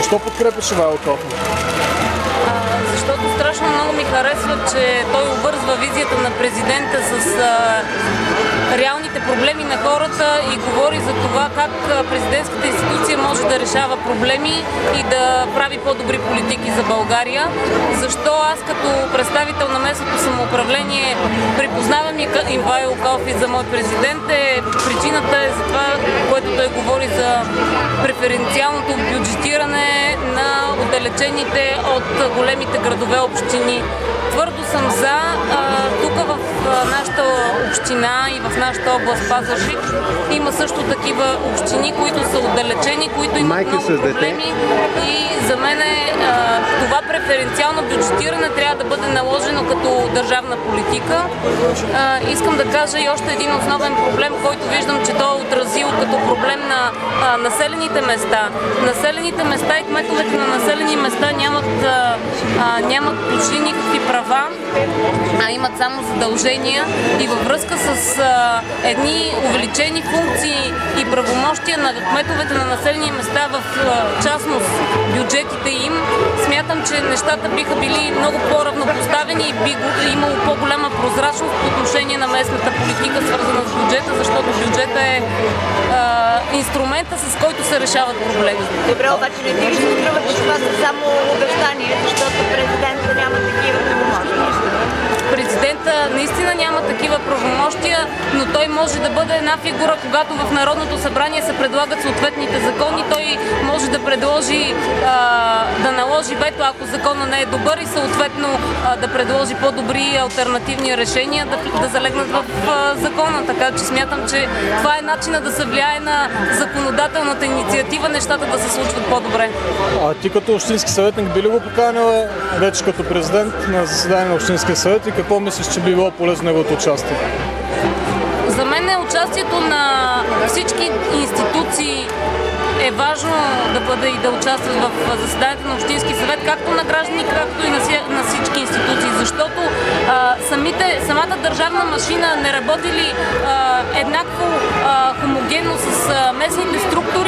Защо подкрепяш Ивайло Калфин? Защото страшно много ми харесва, че той обвързва визията на президента с реалните проблеми на хората и говори за това как президентската институция може да решава проблеми и да прави по-добри политики за България. Защо аз като представител на местното самоуправление припознавам Ивайло Калфин за мой президент причината е за това, което той говори за преференциалното бюджетиране на отдалечените от големите градове общини. Твърдо съм за. Тук в нашата община и в нашата област Пазарджик има също такива общини, които са отдалечени, които имат много проблеми и за мен това преференциално бюджетиране трябва да бъде наложено като държавна политика. Искам да кажа и още един основен проблем, който виждам, че той е отразил като проблем на населените места. Населените места и кметовете на населени места нямат почти никакви права, а имат само задължения и във връзка с едни увеличени функции и правомощия на кметовете на населени места, в частност бюджетите им, смятам, че нещата биха били много по-равнопоставени и би имало по-голяма прозрачност по отношение на местната политика, свързана с бюджета, защото бюджета е инструмента, с който се решават проблеми. Добре, обаче не ти ли се струва, че това са само обещания, защото президента няма такива правомощия? Президента наистина няма такива правомощия, но той може да бъде една фигура, когато в Народното събрание се предлагат съответните закони, той може да предложи да наложи вето, ако закона не е добър и съответно да предложи по-добри алтернативни решения да залегнат в закона. Така че смятам, че това е начинът да се влияе на законодателната инициатива, нещата да се случват по-добре. А ти като общински съветник би ли го поканила вече като президент на заседание на Общинския съвет и какво мислиш, че би било полезно неговото участие? За мен участието на всички институции е важно да бъде и да участват в заседанието на Общински съвет, както на граждани, както и на всички институции, защото самата държавна машина не работи ли еднакво хомогенно с местните структури,